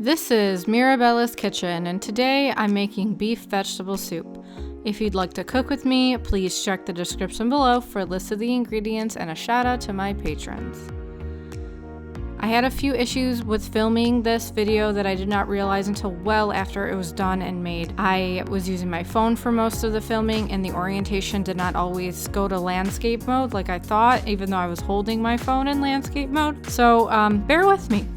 This is Mirabella's Kitchen, and today I'm making beef vegetable soup. If you'd like to cook with me, please check the description below for a list of the ingredients and a shout out to my patrons. I had a few issues with filming this video that I did not realize until well after it was done and made. I was using my phone for most of the filming, and the orientation did not always go to landscape mode like I thought, even though I was holding my phone in landscape mode. So bear with me.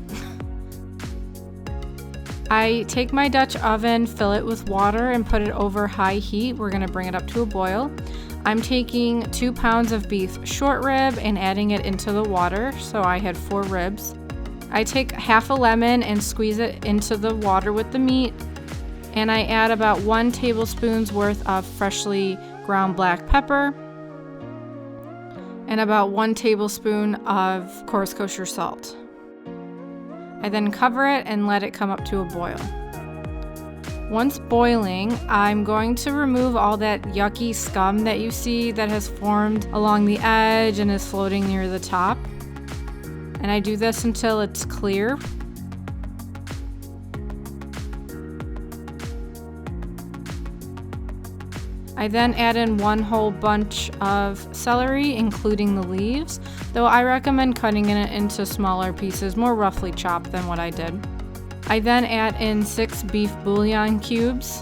I take my Dutch oven, fill it with water, and put it over high heat. We're going to bring it up to a boil. I'm taking 2 pounds of beef short rib and adding it into the water, so I had 4 ribs. I take half a lemon and squeeze it into the water with the meat, and I add about 1 tablespoon's worth of freshly ground black pepper and about 1 tablespoon of coarse kosher salt. I then cover it and let it come up to a boil. Once boiling, I'm going to remove all that yucky scum that you see that has formed along the edge and is floating near the top. And I do this until it's clear. I then add in 1 whole bunch of celery, including the leaves, though I recommend cutting it into smaller pieces, more roughly chopped than what I did. I then add in 6 beef bouillon cubes,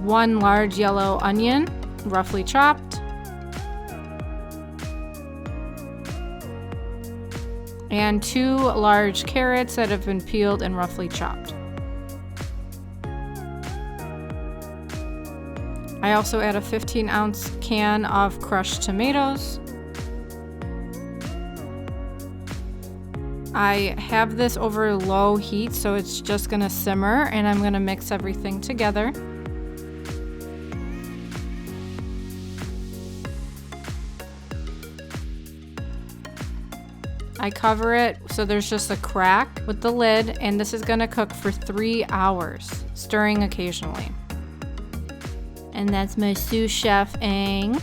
1 large yellow onion, roughly chopped, and 2 large carrots that have been peeled and roughly chopped. I also add a 15-ounce can of crushed tomatoes. I have this over low heat, so it's just gonna simmer, and I'm gonna mix everything together. I cover it so there's just a crack with the lid, and this is gonna cook for 3 hours, stirring occasionally. And that's my sous chef-ing.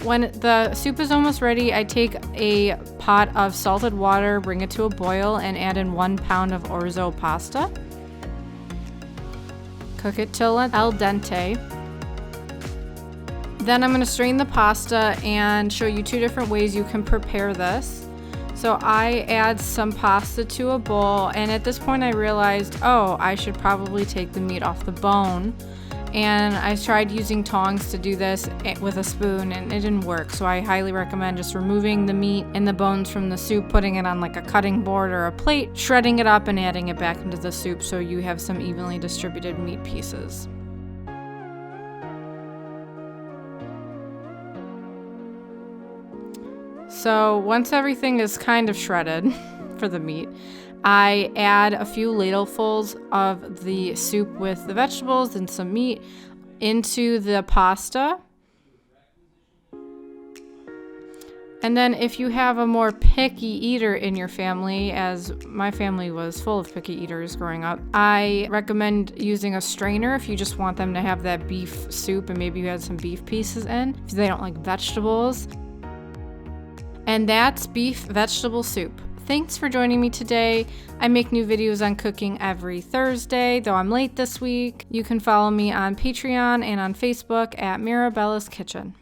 When the soup is almost ready, I take a pot of salted water, bring it to a boil, and add in 1 pound of orzo pasta. Cook it till al dente. Then I'm going to strain the pasta and show you 2 different ways you can prepare this. So I add some pasta to a bowl, and at this point I realized, oh, I should probably take the meat off the bone. And I tried using tongs to do this with a spoon, and it didn't work. So I highly recommend just removing the meat and the bones from the soup, putting it on like a cutting board or a plate, shredding it up and adding it back into the soup so you have some evenly distributed meat pieces. So once everything is kind of shredded for the meat, I add a few ladlefuls of the soup with the vegetables and some meat into the pasta. And then if you have a more picky eater in your family, as my family was full of picky eaters growing up, I recommend using a strainer if you just want them to have that beef soup and maybe you had some beef pieces in, if they don't like vegetables. And that's beef vegetable soup. Thanks for joining me today. I make new videos on cooking every Thursday, though I'm late this week. You can follow me on Patreon and on Facebook at Mirabella's Kitchen.